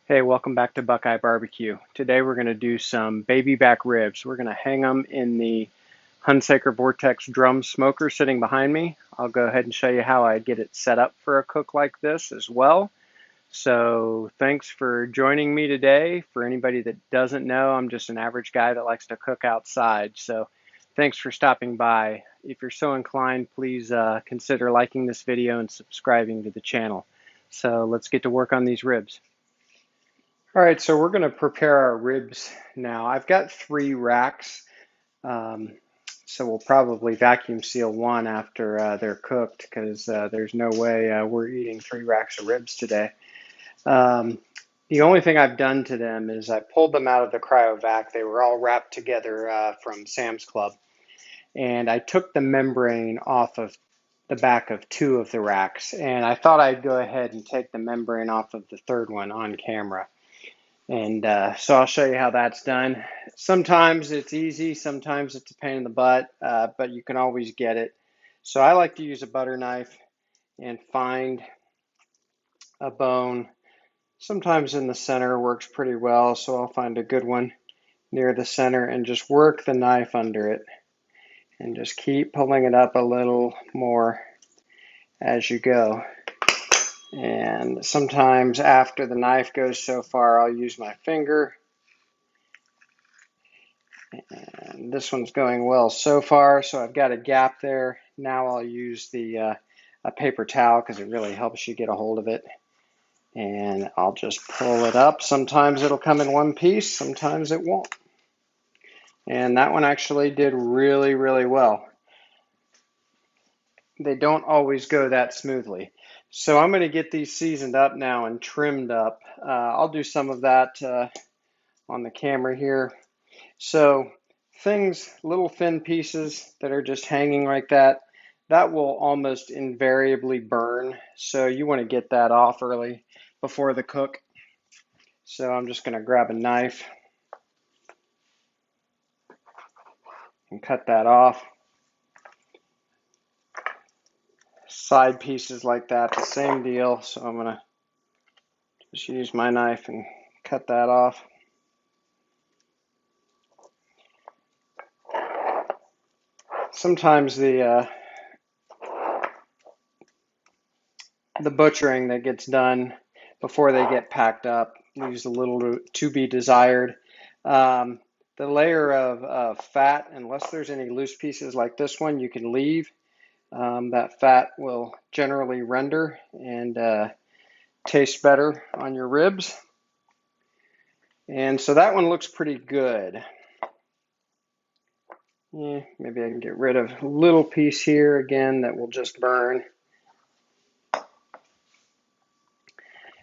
Hey, welcome back to Buckeye Barbecue. Today we're going to do some baby back ribs. We're going to hang them in the Hunsaker Vortex Drum Smoker sitting behind me. I'll go ahead and show you how I get it set up for a cook like this as well. So thanks for joining me today. For anybody that doesn't know, I'm just an average guy that likes to cook outside. So thanks for stopping by. If you're so inclined, please consider liking this video and subscribing to the channel. So let's get to work on these ribs. All right, so we're going to prepare our ribs now. I've got 3 racks, so we'll probably vacuum seal one after they're cooked because there's no way we're eating 3 racks of ribs today. The only thing I've done to them is I pulled them out of the cryovac. They were all wrapped together from Sam's Club, and I took the membrane off of the back of 2 of the racks, and I thought I'd go ahead and take the membrane off of the 3rd one on camera. And so I'll show you how that's done. Sometimes it's easy, sometimes it's a pain in the butt, but you can always get it. So I like to use a butter knife and find a bone. Sometimes in the center works pretty well, so I'll find a good one near the center and just work the knife under it. And just keep pulling it up a little more as you go. And sometimes after the knife goes so far, I'll use my finger. And this one's going well so far, so I've got a gap there. Now I'll use a paper towel because it really helps you get a hold of it. And I'll just pull it up. Sometimes it'll come in one piece, sometimes it won't. And that one actually did really, really well. They don't always go that smoothly. So I'm going to get these seasoned up now and trimmed up. I'll do some of that on the camera here. So things, little thin pieces that are just hanging like that, that will almost invariably burn. So you want to get that off early before the cook. So I'm just going to grab a knife and cut that off. Side pieces like that, the same deal. So I'm going to just use my knife and cut that off. Sometimes the butchering that gets done before they get packed up leaves a little to be desired. The layer of fat, unless there's any loose pieces like this one, you can leave. That fat will generally render and taste better on your ribs. And so that one looks pretty good. Yeah, maybe I can get rid of a little piece here again that will just burn.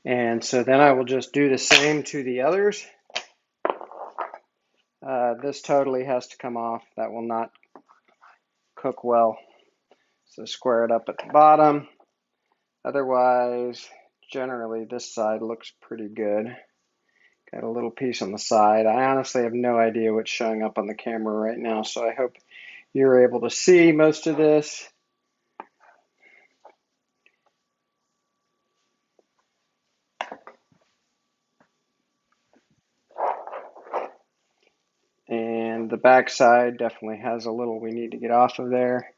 And so then I will just do the same to the others. This totally has to come off. That will not cook well. So square it up at the bottom. Otherwise, generally this side looks pretty good. Got a little piece on the side. I honestly have no idea what's showing up on the camera right now, so I hope you're able to see most of this. And the back side definitely has a little we need to get off of there.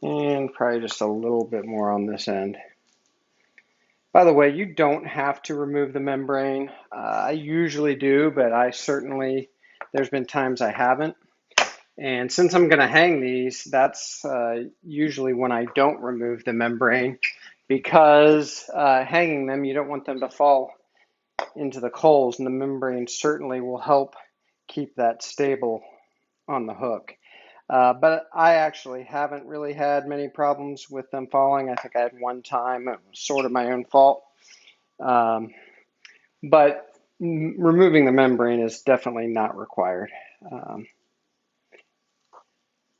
And probably just a little bit more on this end. By the way, you don't have to remove the membrane. I usually do, but there's been times I haven't. And since I'm going to hang these, that's usually when I don't remove the membrane, because hanging them, you don't want them to fall into the coals, and the membrane certainly will help keep that stable on the hook. But I actually haven't really had many problems with them falling. I think I had one time. It was sort of my own fault. But removing the membrane is definitely not required.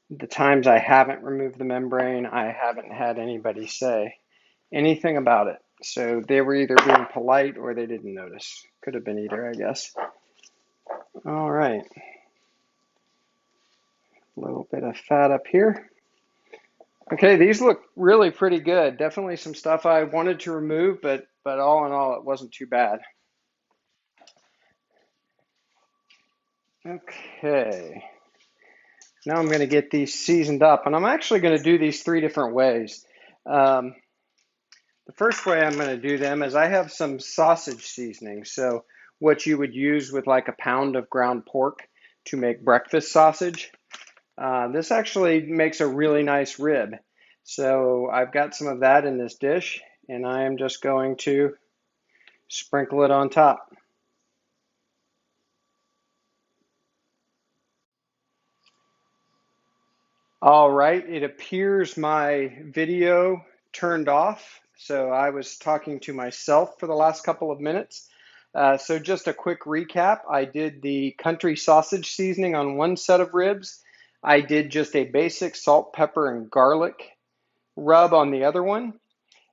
The times I haven't removed the membrane, I haven't had anybody say anything about it. So they were either being polite or they didn't notice. Could have been either, I guess. All right, a little bit of fat up here. Okay, these look really pretty good. Definitely some stuff I wanted to remove, but all in all, it wasn't too bad. Okay, now I'm going to get these seasoned up, and I'm actually going to do these 3 different ways. Um, the first way I'm going to do them is I have some sausage seasoning. So what you would use with like a pound of ground pork to make breakfast sausage. This actually makes a really nice rib. So I've got some of that in this dish, and I am just going to sprinkle it on top. All right, it appears my video turned off. So I was talking to myself for the last couple of minutes. So just a quick recap. I did the country sausage seasoning on one set of ribs. I did just a basic salt, pepper, and garlic rub on the other one.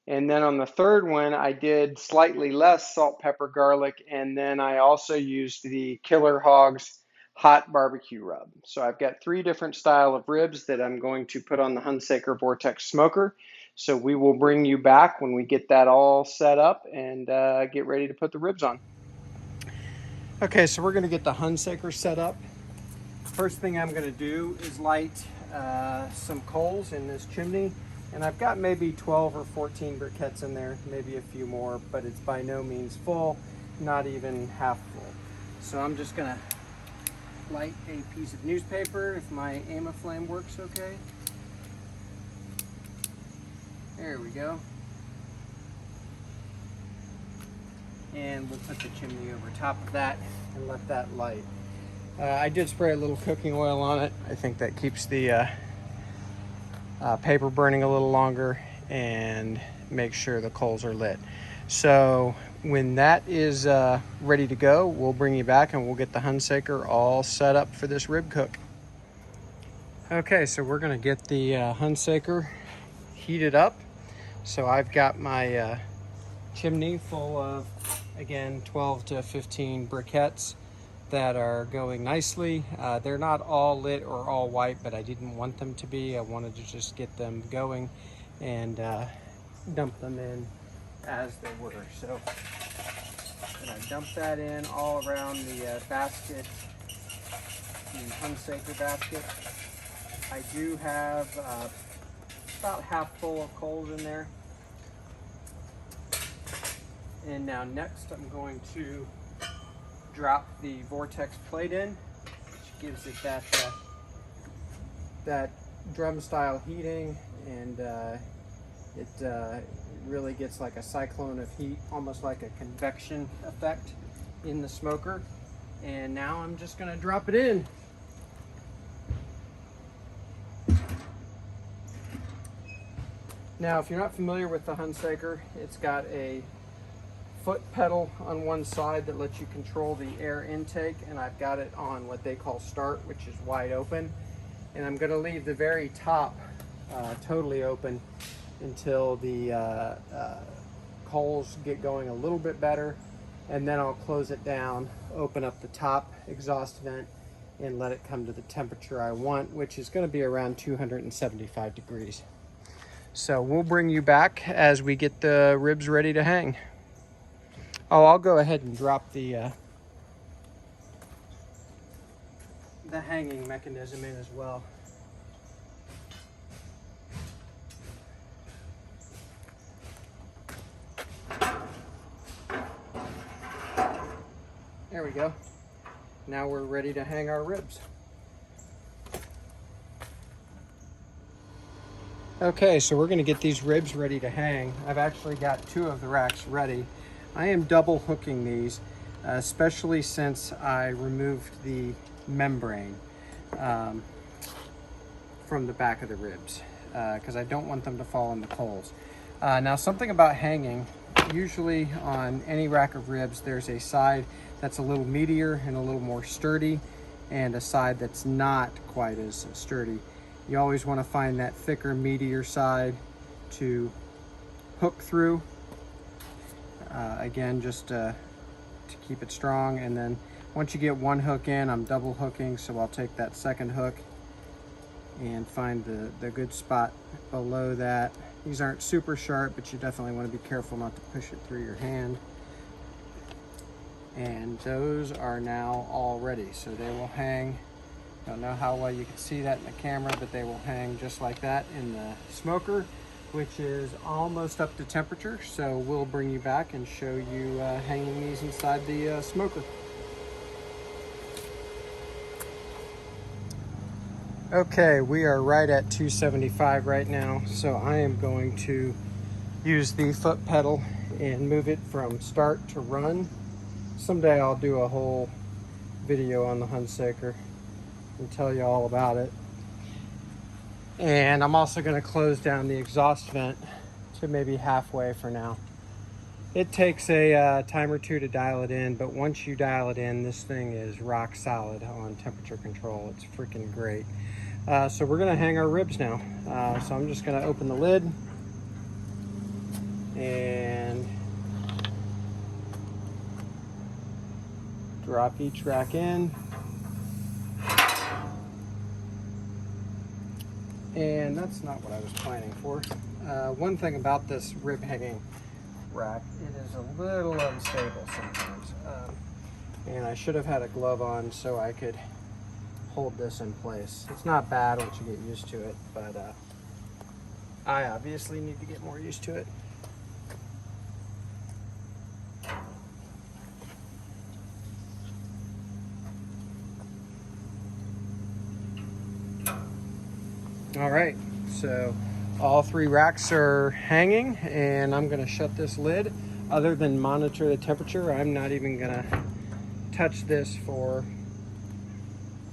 And then on the third one, I did slightly less salt, pepper, garlic, and then I also used the Killer Hogs hot barbecue rub. So I've got 3 different style of ribs that I'm going to put on the Hunsaker Vortex Smoker. So we will bring you back when we get that all set up and get ready to put the ribs on. Okay, so we're going to get the Hunsaker set up. First thing I'm going to do is light some coals in this chimney. And I've got maybe 12 or 14 briquettes in there, maybe a few more, but it's by no means full, not even half full. So I'm just gonna light a piece of newspaper if my AMA flame works okay. There we go. And we'll put the chimney over top of that and let that light. I did spray a little cooking oil on it. I think that keeps the paper burning a little longer and make sure the coals are lit. So when that is ready to go, we'll bring you back and we'll get the Hunsaker all set up for this rib cook. Okay, so we're gonna get the Hunsaker heated up. So I've got my chimney full of, again, 12 to 15 briquettes that are going nicely. They're not all lit or all white, but I didn't want them to be. I wanted to just get them going and dump them in as they were. So I dump that in all around the basket, the Hunsaker basket. I do have about half full of coals in there. And now next I'm going to drop the Vortex plate in, which gives it that drum style heating, and it really gets like a cyclone of heat, almost like a convection effect in the smoker. And now I'm just going to drop it in. Now, if you're not familiar with the Hunsaker, it's got a foot pedal on one side that lets you control the air intake, and I've got it on what they call start, which is wide open. And I'm going to leave the very top totally open until the coals get going a little bit better, and then I'll close it down, open up the top exhaust vent, and let it come to the temperature I want, which is going to be around 275 degrees. So we'll bring you back as we get the ribs ready to hang. Oh, I'll go ahead and drop the hanging mechanism in as well. There we go. Now we're ready to hang our ribs. Okay, so we're going to get these ribs ready to hang. I've actually got 2 of the racks ready. I am double hooking these, especially since I removed the membrane from the back of the ribs, because I don't want them to fall in the coals. Now, something about hanging, usually on any rack of ribs, there's a side that's a little meatier and a little more sturdy, and a side that's not quite as sturdy. You always want to find that thicker, meatier side to hook through. Again, just to keep it strong. And then once you get one hook in, I'm double hooking, so I'll take that second hook and find the good spot below that. These aren't super sharp, but you definitely want to be careful not to push it through your hand. And those are now all ready, so they will hang. Don't know how well you can see that in the camera, but they will hang just like that in the smoker, which is almost up to temperature. So we'll bring you back and show you hanging these inside the smoker. Okay, we are right at 275 right now, so I am going to use the foot pedal and move it from start to run. Someday I'll do a whole video on the Hunsaker and tell you all about it. And I'm also going to close down the exhaust vent to maybe halfway for now. It takes a time or two to dial it in, but once you dial it in, this thing is rock solid on temperature control. It's freaking great. So we're going to hang our ribs now. So I'm just going to open the lid and drop each rack in. And that's not what I was planning for. One thing about this rib hanging rack, it is a little unstable sometimes. And I should have had a glove on so I could hold this in place. It's not bad once you get used to it, but I obviously need to get more used to it. All right, so all three racks are hanging, and I'm gonna shut this lid. Other than monitor the temperature, I'm not even gonna touch this for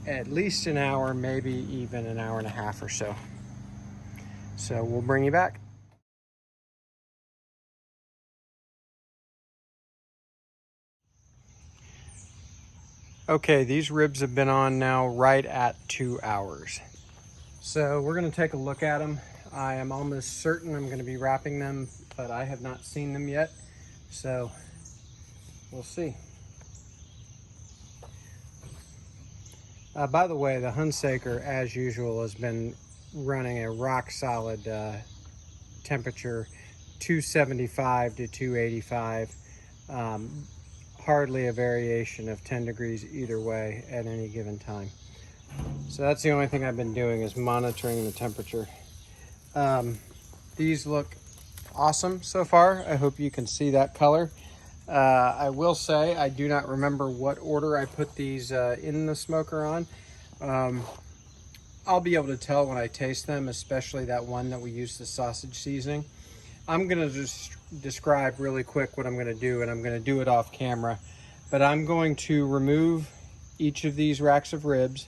at least an hour, maybe even an hour and a half or so. So we'll bring you back. Okay, these ribs have been on now right at 2 hours. So we're gonna take a look at them. I am almost certain I'm gonna be wrapping them, but I have not seen them yet. So we'll see. By the way, the Hunsaker, as usual, has been running a rock solid temperature, 275 to 285. Hardly a variation of 10 degrees either way at any given time. So that's the only thing I've been doing, is monitoring the temperature. These look awesome so far. I hope you can see that color. I will say I do not remember what order I put these in the smoker on. I'll be able to tell when I taste them, especially that one that we use the sausage seasoning. I'm gonna just describe really quick what I'm gonna do, and I'm gonna do it off camera. But I'm going to remove each of these racks of ribs,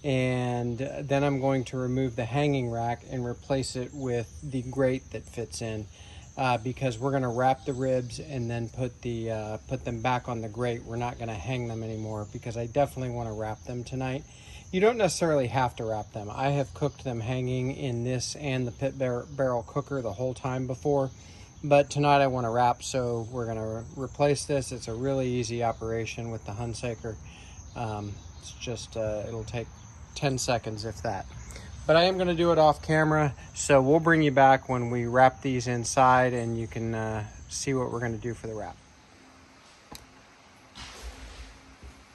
and then I'm going to remove the hanging rack and replace it with the grate that fits in. Because we're gonna wrap the ribs and then put them back on the grate. We're not gonna hang them anymore, because I definitely wanna wrap them tonight. You don't necessarily have to wrap them. I have cooked them hanging in this and the pit barrel cooker the whole time before, but tonight I wanna wrap, so we're gonna replace this. It's a really easy operation with the Hunsaker. It's just, it'll take 10 seconds if that. But I am going to do it off camera, so we'll bring you back when we wrap these inside, and you can see what we're going to do for the wrap.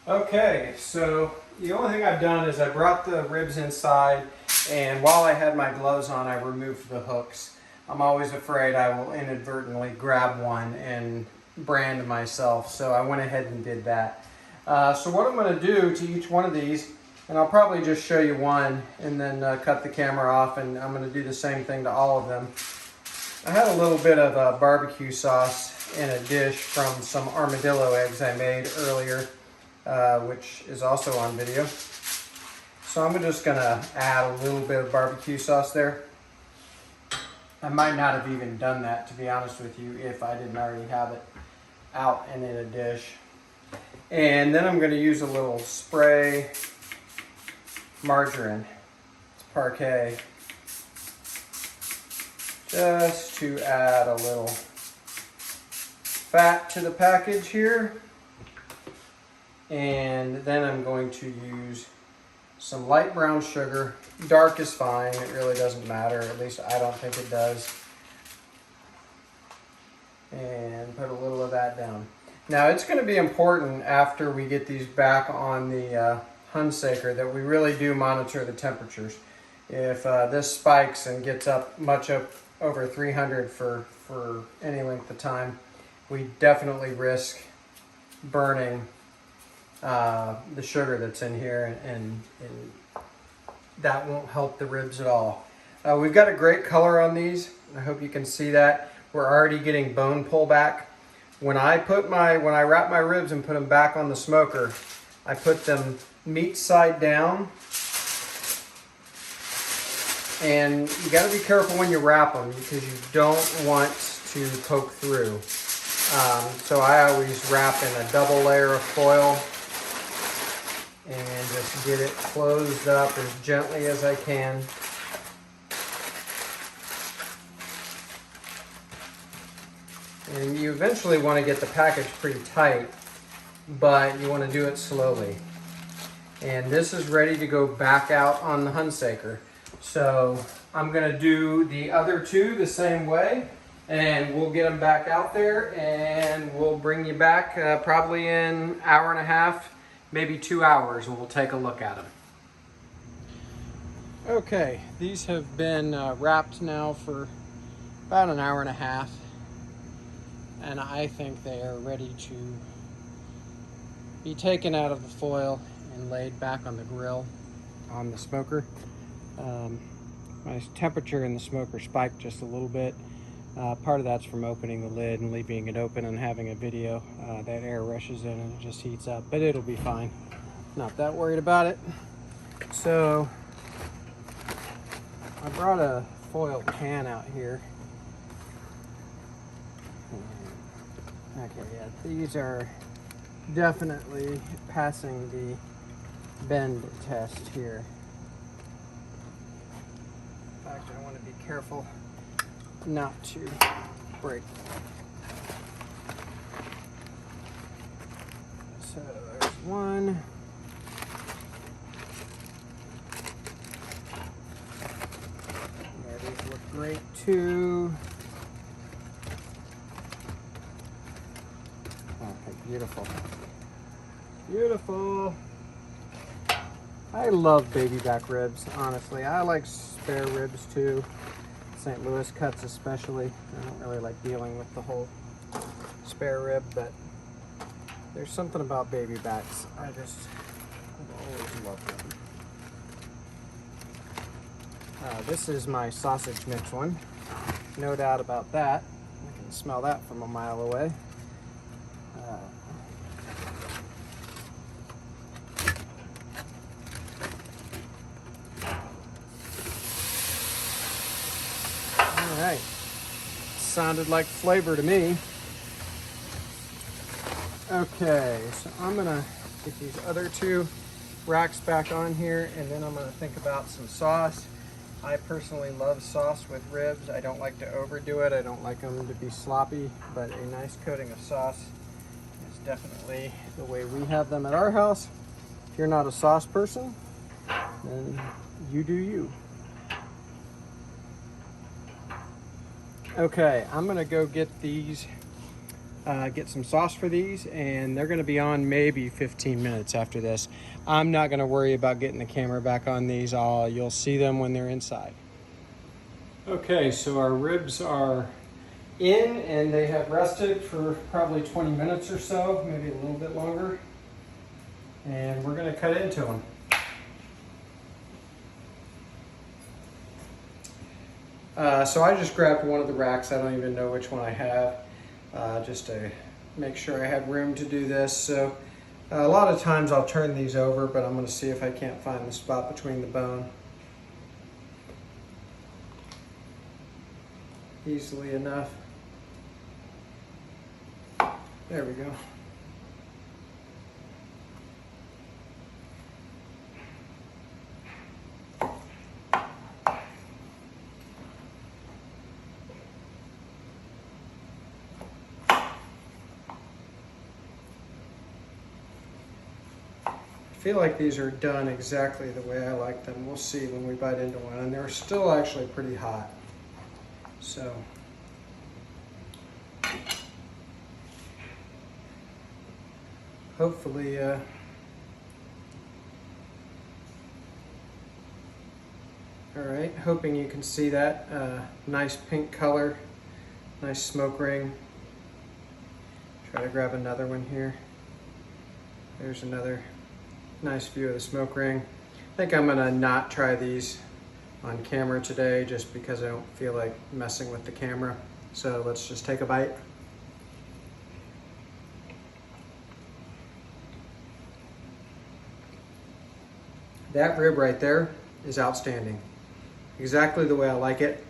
Okay, so the only thing I've done is I brought the ribs inside, and while I had my gloves on, I removed the hooks. I'm always afraid I will inadvertently grab one and brand myself, so I went ahead and did that. So what I'm going to do to each one of these, and I'll probably just show you one and then cut the camera off, and I'm going to do the same thing to all of them. I had a little bit of barbecue sauce in a dish from some armadillo eggs I made earlier, which is also on video. So I'm just going to add a little bit of barbecue sauce there. I might not have even done that, to be honest with you, if I didn't already have it out and in a dish. And then I'm going to use a little spray margarine. It's Parquet. Just to add a little fat to the package here. And then I'm going to use some light brown sugar. Dark is fine, it really doesn't matter, at least I don't think it does. And put a little of that down. Now it's going to be important after we get these back on the Hunsaker that we really do monitor the temperatures. If this spikes and gets up much up over 300 for any length of time, we definitely risk burning the sugar that's in here, and that won't help the ribs at all. We've got a great color on these. I hope you can see that. We're already getting bone pullback. When I wrap my ribs and put them back on the smoker, I put them meat side down. And you got to be careful when you wrap them because you don't want to poke through. So I always wrap in a double layer of foil and just get it closed up as gently as I can. And you eventually want to get the package pretty tight, but you want to do it slowly. And this is ready to go back out on the Hunsaker. So I'm going to do the other two the same way, and we'll get them back out there, and we'll bring you back probably in an hour and a half, maybe 2 hours, and we'll take a look at them. Okay, these have been wrapped now for about an hour and a half, and I think they are ready to be taken out of the foil and laid back on the grill on the smoker. My temperature in the smoker spiked just a little bit. Part of that's from opening the lid and leaving it open and having a video. That air rushes in and it just heats up, but it'll be fine. Not that worried about it. So I brought a foil pan out here. Okay, yeah, these are definitely passing the bend test here. In fact, I want to be careful not to break them. So there's one. Yeah, these look great too. Okay, beautiful. Beautiful. I love baby back ribs, honestly. I like spare ribs too. St. Louis cuts especially. I don't really like dealing with the whole spare rib, but there's something about baby backs. I've always loved them. This is my sausage mix one. No doubt about that. I can smell that from a mile away. Alright, sounded like flavor to me. Okay, so I'm gonna get these other two racks back on here, and then I'm gonna think about some sauce. I personally love sauce with ribs. I don't like to overdo it. I don't like them to be sloppy, but a nice coating of sauce is definitely the way we have them at our house. If you're not a sauce person, then you do you. Okay, I'm gonna go get these, get some sauce for these, and they're gonna be on maybe 15 minutes after this. I'm not gonna worry about getting the camera back on these. You'll see them when they're inside. Okay, so our ribs are in and they have rested for probably 20 minutes or so, maybe a little bit longer. And we're gonna cut into them. So I just grabbed one of the racks. I don't even know which one I have, just to make sure I had room to do this. So a lot of times I'll turn these over, but I'm going to see if I can't find the spot between the bone easily enough. There we go. feel like these are done exactly the way I like them. We'll see when we bite into one, and they're still actually pretty hot. So hopefully all right, hoping you can see that nice pink color, nice smoke ring. Try to grab another one here. There's another nice view of the smoke ring. I think I'm gonna not try these on camera today just because I don't feel like messing with the camera. So let's just take a bite. That rib right there is outstanding. Exactly the way I like it.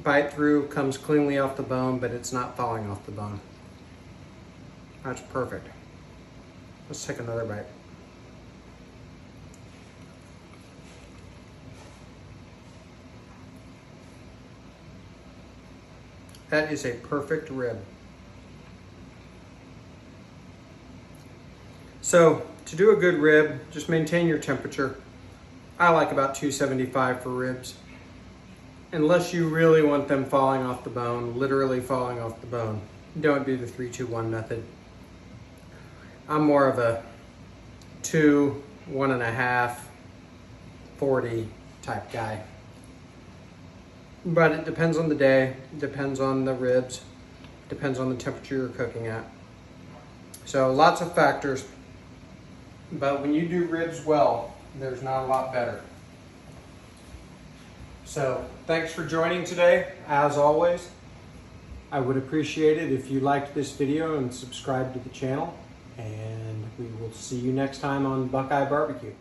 Bite through, comes cleanly off the bone, but it's not falling off the bone. That's perfect. Let's take another bite. That is a perfect rib. So to do a good rib, just maintain your temperature. I like about 275 for ribs. Unless you really want them falling off the bone, literally falling off the bone, don't do the 3-2-1 method. I'm more of a 2, 1.5, 40 type guy. But it depends on the day, depends on the ribs, depends on the temperature you're cooking at. So lots of factors, but when you do ribs well, there's not a lot better. So thanks for joining today. As always, I would appreciate it if you liked this video and subscribe to the channel, and we will see you next time on Buckeye Barbecue.